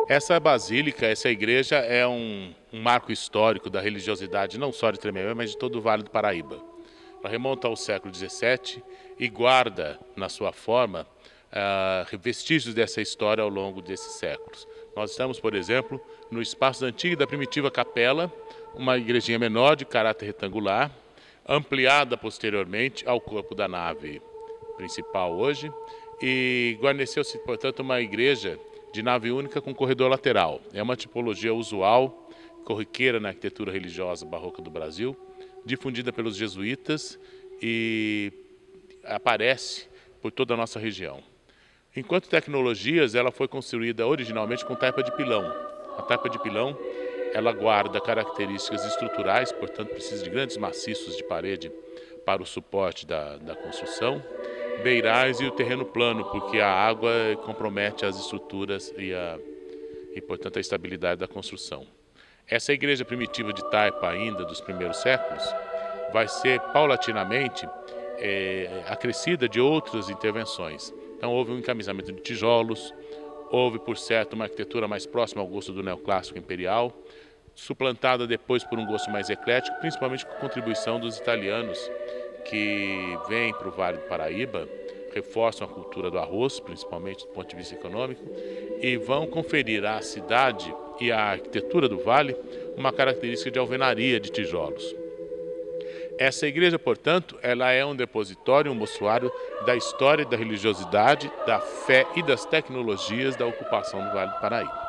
Essa basílica, essa igreja é um marco histórico da religiosidade não só de Tremembé, mas de todo o Vale do Paraíba. Ela remonta ao século XVII e guarda na sua forma vestígios dessa história ao longo desses séculos. Nós estamos, por exemplo, no espaço da antiga e da primitiva capela, uma igrejinha menor de caráter retangular, ampliada posteriormente ao corpo da nave principal hoje, e guarneceu-se, portanto, uma igreja de nave única com corredor lateral. É uma tipologia usual, corriqueira na arquitetura religiosa barroca do Brasil, difundida pelos jesuítas e aparece por toda a nossa região. Enquanto tecnologias, ela foi construída originalmente com taipa de pilão. A taipa de pilão, ela guarda características estruturais, portanto precisa de grandes maciços de parede para o suporte da construção, beirais e o terreno plano, porque a água compromete as estruturas e portanto, a estabilidade da construção. Essa igreja primitiva de taipa ainda dos primeiros séculos vai ser paulatinamente acrescida de outras intervenções. Então houve um encamisamento de tijolos, houve, por certo, uma arquitetura mais próxima ao gosto do neoclássico imperial, suplantada depois por um gosto mais eclético, principalmente com a contribuição dos italianos, que vêm para o Vale do Paraíba, reforçam a cultura do arroz, principalmente do ponto de vista econômico, e vão conferir à cidade e à arquitetura do vale uma característica de alvenaria de tijolos. Essa igreja, portanto, ela é um depositório, um mostruário da história, da religiosidade, da fé e das tecnologias da ocupação do Vale do Paraíba.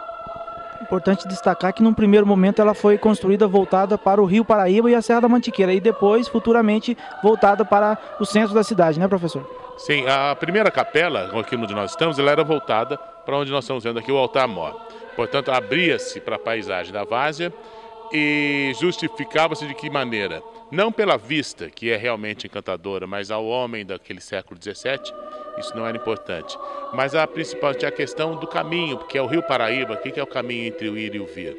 Importante destacar que num primeiro momento ela foi construída voltada para o Rio Paraíba e a Serra da Mantiqueira e depois, futuramente, voltada para o centro da cidade, né, professor? Sim, a primeira capela, aqui onde nós estamos, ela era voltada para onde nós estamos vendo aqui o altar-mor. Portanto, abria-se para a paisagem da várzea e justificava-se de que maneira? Não pela vista, que é realmente encantadora, mas ao homem daquele século XVII, isso não era importante. Mas principalmente a questão do caminho, porque é o Rio Paraíba, que é o caminho entre o ir e o vir.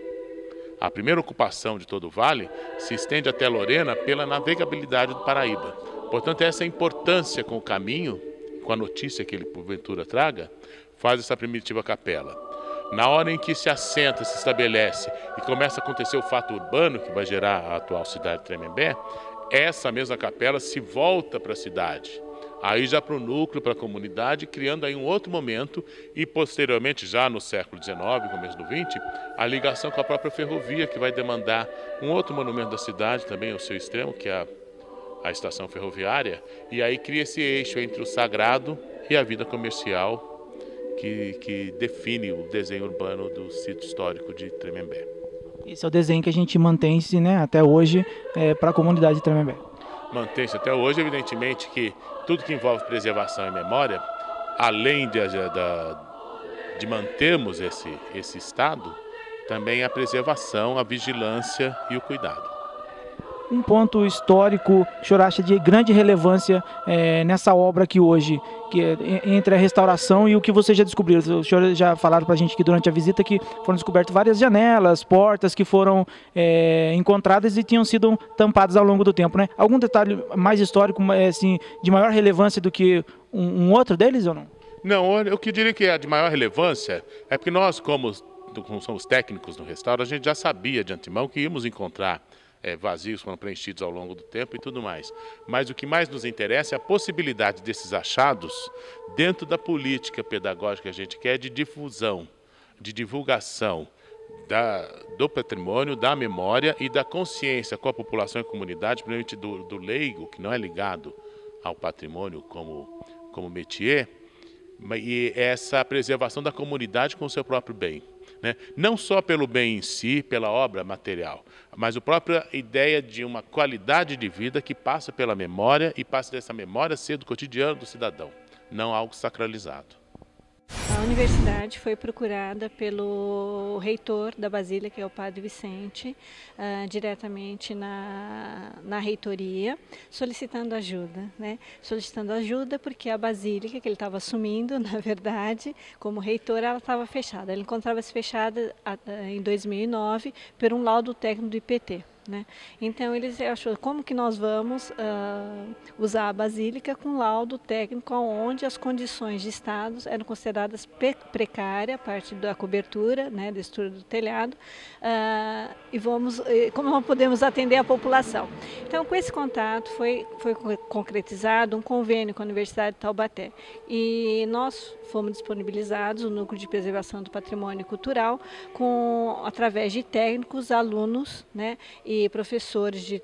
A primeira ocupação de todo o vale se estende até Lorena pela navegabilidade do Paraíba. Portanto, essa importância com o caminho, com a notícia que ele porventura traga, faz essa primitiva capela. Na hora em que se assenta, se estabelece e começa a acontecer o fato urbano que vai gerar a atual cidade de Tremembé, essa mesma capela se volta para a cidade. Aí já para o núcleo, para a comunidade, criando aí um outro momento e posteriormente, já no século XIX, começo do XX, a ligação com a própria ferrovia, que vai demandar um outro monumento da cidade também ao seu extremo, que é a estação ferroviária, e aí cria esse eixo entre o sagrado e a vida comercial que define o desenho urbano do sítio histórico de Tremembé. Esse é o desenho que a gente mantém-se, né, até hoje para a comunidade de Tremembé. Mantém-se até hoje, evidentemente que tudo que envolve preservação e memória, além de mantermos esse estado, também a preservação, a vigilância e o cuidado. Um ponto histórico que o senhor acha de grande relevância nessa obra aqui hoje, que entre a restauração e o que você já descobriu? O senhor já falaram para a gente aqui durante a visita que foram descobertas várias janelas, portas que foram encontradas e tinham sido tampadas ao longo do tempo, né? Algum detalhe mais histórico, assim, de maior relevância do que um outro deles ou não? Não, o que eu diria que é de maior relevância é porque nós, como somos técnicos no restauro, a gente já sabia de antemão que íamos encontrar vazios foram preenchidos ao longo do tempo e tudo mais. Mas o que mais nos interessa é a possibilidade desses achados dentro da política pedagógica que a gente quer de difusão, de divulgação do patrimônio, da memória e da consciência com a população e comunidade, principalmente do leigo, que não é ligado ao patrimônio como métier, e essa preservação da comunidade com o seu próprio bem. Né? Não só pelo bem em si, pela obra material, mas a própria ideia de uma qualidade de vida que passa pela memória e passa dessa memória ser do cotidiano do cidadão, não algo sacralizado. universidade foi procurada pelo reitor da Basílica, que é o Padre Vicente, diretamente na reitoria, solicitando ajuda, né? Solicitando ajuda porque a Basílica, que ele estava assumindo, na verdade, como reitor, ela estava fechada. Ela encontrava-se fechada em 2009 por um laudo técnico do IPT. Né? Então eles achou como que nós vamos usar a Basílica com laudo técnico onde as condições de estado eram consideradas precárias, a parte da cobertura, né, da estrutura do telhado, e como não podemos atender a população. Então com esse contato foi concretizado um convênio com a Universidade de Taubaté e nós fomos disponibilizados o Núcleo de Preservação do Patrimônio Cultural através de técnicos, alunos, né, e professores de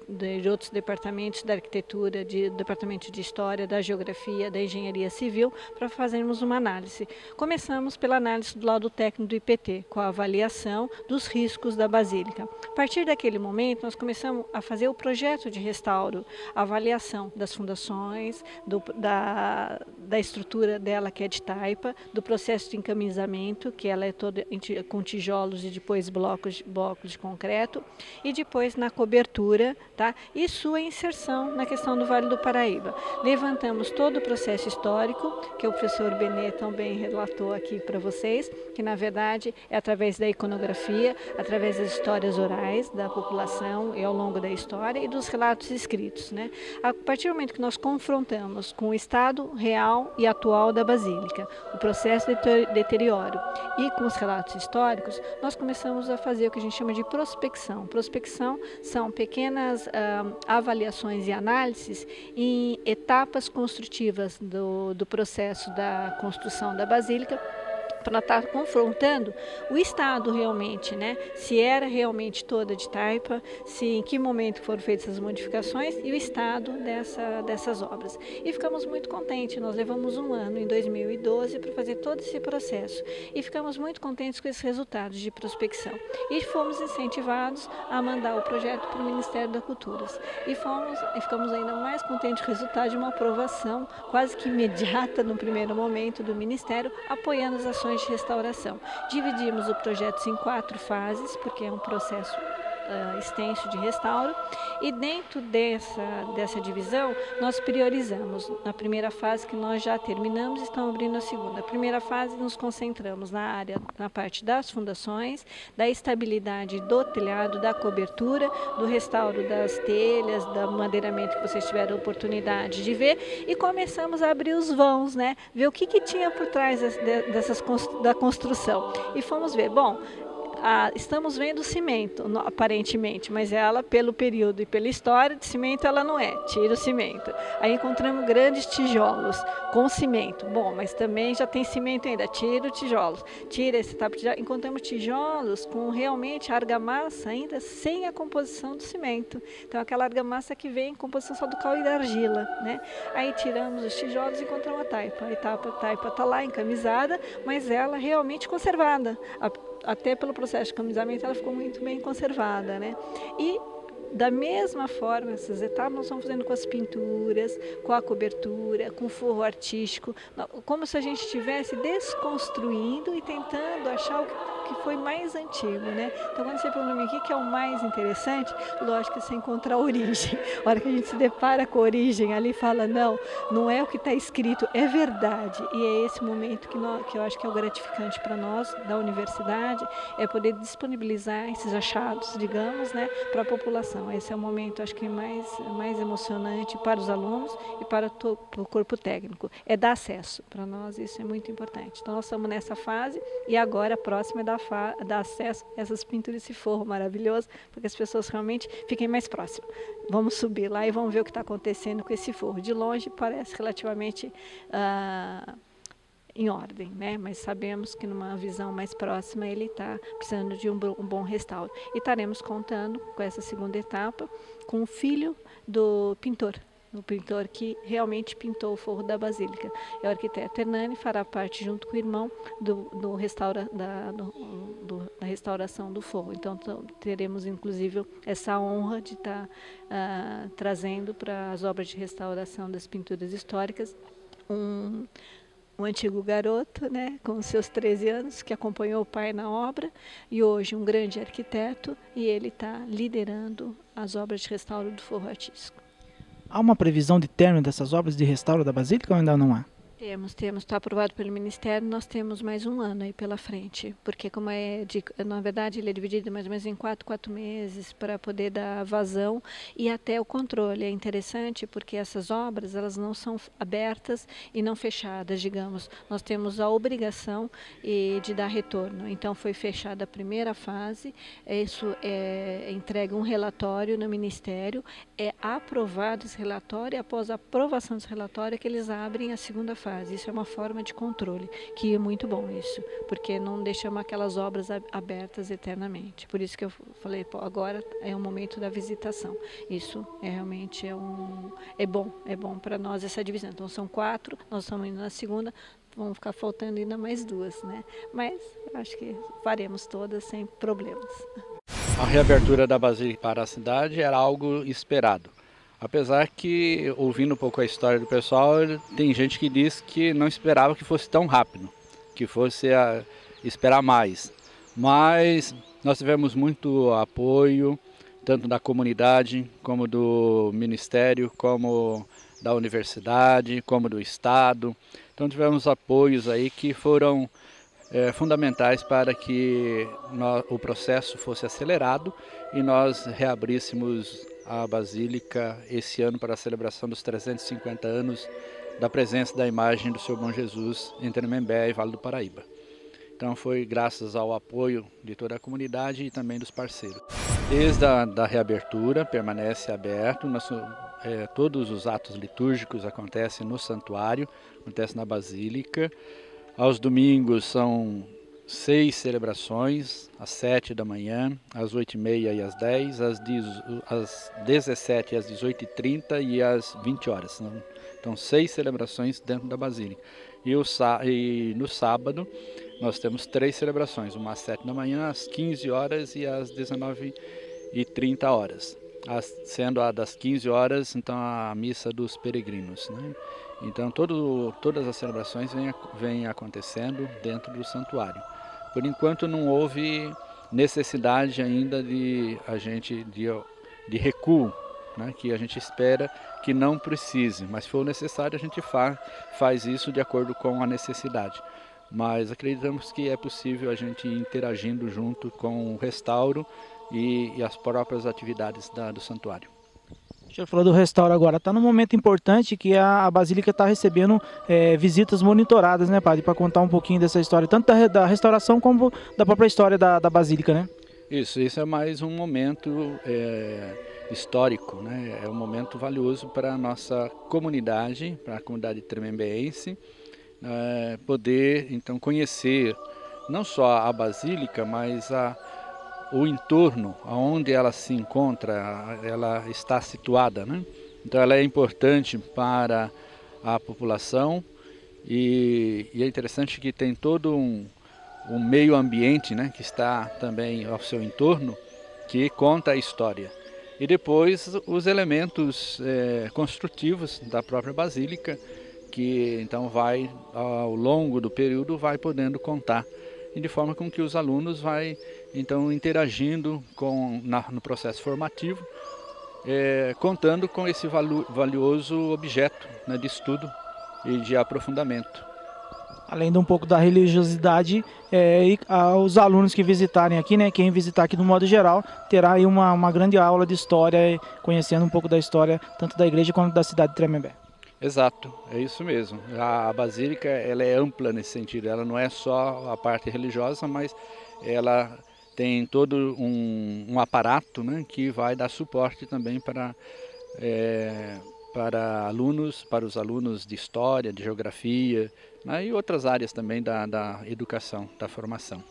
outros departamentos da arquitetura, do departamento de história, da geografia, da engenharia civil, para fazermos uma análise. Começamos pela análise do laudo técnico do IPT, com a avaliação dos riscos da Basílica. A partir daquele momento, nós começamos a fazer o projeto de restauro, a avaliação das fundações, da estrutura dela, que é de taipa, do processo de encaminhamento, que ela é toda com tijolos e depois blocos de concreto, e depois na cobertura, tá? E sua inserção na questão do Vale do Paraíba. Levantamos todo o processo histórico, que o professor Benê também relatou aqui para vocês, que na verdade é através da iconografia, através das histórias orais da população e ao longo da história e dos relatos escritos, né? A partir do momento que nós confrontamos com o estado real e atual da Basílica, o processo de deterioro e com os relatos históricos, nós começamos a fazer o que a gente chama de prospecção. Prospecção são pequenas avaliações e análises em etapas construtivas do processo da construção da Basílica, para estar confrontando o estado realmente, né? Se era realmente toda de taipa, em que momento foram feitas essas modificações e o estado dessas obras. E ficamos muito contentes, nós levamos um ano, em 2012, para fazer todo esse processo. E ficamos muito contentes com esses resultados de prospecção. E fomos incentivados a mandar o projeto para o Ministério da Cultura. E ficamos ainda mais contentes com o resultado de uma aprovação quase que imediata no primeiro momento do Ministério, apoiando as ações de restauração. Dividimos o projeto em 4 fases, porque é um processo extenso de restauro, e dentro dessa divisão nós priorizamos. Na primeira fase, que nós já terminamos, estamos abrindo a segunda. A primeira fase nos concentramos na parte das fundações, da estabilidade do telhado, da cobertura, do restauro das telhas, do madeiramento que vocês tiveram a oportunidade de ver, e começamos a abrir os vãos, né? Ver o que tinha por trás da construção. E fomos ver, bom, estamos vendo cimento, aparentemente, mas ela, pelo período e pela história de cimento, ela não é. Tira o cimento. Aí encontramos grandes tijolos com cimento. Bom, mas também já tem cimento ainda. Tira os tijolos. Tira esse tapa de... Encontramos tijolos com realmente argamassa ainda sem a composição do cimento. Então, aquela argamassa que vem em composição só do cal e da argila, né? Aí tiramos os tijolos e encontramos a taipa. A taipa está lá encamisada, mas ela realmente conservada. Até pelo processo de camisamento ela ficou muito bem conservada, né? E da mesma forma, essas etapas nós vamos fazendo com as pinturas, com a cobertura, com o forro artístico, como se a gente estivesse desconstruindo e tentando achar o que foi mais antigo, né? Então, quando você pergunta o que é o mais interessante, lógico que você encontra a origem. A hora que a gente se depara com a origem, ali fala, não é o que está escrito, é verdade. E é esse momento que eu acho que é o gratificante para nós, da universidade, é poder disponibilizar esses achados, digamos, né, para a população. Esse é o momento, acho que mais emocionante para os alunos e para o corpo técnico. É dar acesso. Para nós isso é muito importante. Então nós estamos nessa fase e agora a próxima é dar acesso a essas pinturas, esse forro maravilhoso, para que as pessoas realmente fiquem mais próximas. Vamos subir lá e vamos ver o que está acontecendo com esse forro. De longe parece relativamente em ordem, né? Mas sabemos que numa visão mais próxima ele está precisando de um bom restauro. E estaremos contando com essa segunda etapa com o filho do pintor, o pintor que realmente pintou o forro da Basílica. É o arquiteto Hernani, fará parte junto com o irmão da restauração do forro. Então teremos inclusive essa honra de estar trazendo para as obras de restauração das pinturas históricas um um antigo garoto, né, com os seus 13 anos, que acompanhou o pai na obra, e hoje um grande arquiteto, e ele está liderando as obras de restauro do forro artístico. Há uma previsão de término dessas obras de restauro da Basílica ou ainda não há? Está aprovado pelo Ministério, nós temos mais um ano aí pela frente, porque como na verdade ele é dividido mais ou menos em 4 meses para poder dar vazão e até o controle. É interessante porque essas obras, elas não são abertas e não fechadas, digamos. Nós temos a obrigação de dar retorno. Então foi fechada a primeira fase, isso entrega um relatório no Ministério, é aprovado esse relatório e após a aprovação desse relatório é que eles abrem a segunda fase. Isso é uma forma de controle, que é muito bom isso, porque não deixamos aquelas obras abertas eternamente. Por isso que eu falei, pô, agora é o momento da visitação. Isso realmente é bom para nós essa divisão. Então são 4, nós estamos indo na segunda, vão ficar faltando ainda mais 2, né? Mas acho que faremos todas sem problemas. A reabertura da Basílica para a cidade era algo esperado. Apesar que, ouvindo um pouco a história do pessoal, tem gente que diz que não esperava que fosse tão rápido, que fosse esperar mais. Mas nós tivemos muito apoio, tanto da comunidade, como do Ministério, como da universidade, como do Estado. Então tivemos apoios aí que foram fundamentais para que o processo fosse acelerado e nós reabríssemos a Basílica esse ano para a celebração dos 350 anos da presença da imagem do Seu Bom Jesus em Tremembé e Vale do Paraíba. Então foi graças ao apoio de toda a comunidade e também dos parceiros. Desde a reabertura permanece aberto, todos os atos litúrgicos acontecem no santuário, acontecem na Basílica. Aos domingos são 6 celebrações, às 7 da manhã, às 8h30 e às 10, às 17 e às 18h30 e às 20 horas. Então 6 celebrações dentro da Basílica. E no sábado nós temos 3 celebrações, uma às 7 da manhã, às 15 horas e às 19h30 horas. Sendo a das 15 horas, então a missa dos peregrinos, né? Então todas as celebrações vêm acontecendo dentro do santuário. Por enquanto não houve necessidade ainda de recuo, né, que a gente espera que não precise, mas se for necessário a gente faz isso de acordo com a necessidade. Mas acreditamos que é possível a gente ir interagindo junto com o restauro e as próprias atividades do santuário. O senhor falou do restauro agora, está num momento importante que a Basílica está recebendo visitas monitoradas, né, padre? Para contar um pouquinho dessa história, tanto da restauração como da própria história da Basílica, né? Isso é mais um momento histórico, né? É um momento valioso para a nossa comunidade, para a comunidade tremembeense, poder então conhecer não só a Basílica, mas o entorno, onde ela se encontra, ela está situada, né? Então ela é importante para a população e é interessante que tem todo um meio ambiente, né, que está também ao seu entorno, que conta a história. E depois os elementos construtivos da própria Basílica, que então vai, ao longo do período, vai podendo contar. E de forma com que os alunos vai então interagindo no processo formativo, contando com esse valioso objeto, né, de estudo e de aprofundamento. Além de um pouco da religiosidade, e os alunos que visitarem aqui, né, quem visitar aqui no modo geral, terá aí uma grande aula de história, conhecendo um pouco da história tanto da igreja quanto da cidade de Tremembé. Exato, é isso mesmo. A Basílica ela é ampla nesse sentido, ela não é só a parte religiosa, mas ela tem todo um aparato, né, que vai dar suporte também para os alunos de história, de geografia, né, e outras áreas também da educação, da formação.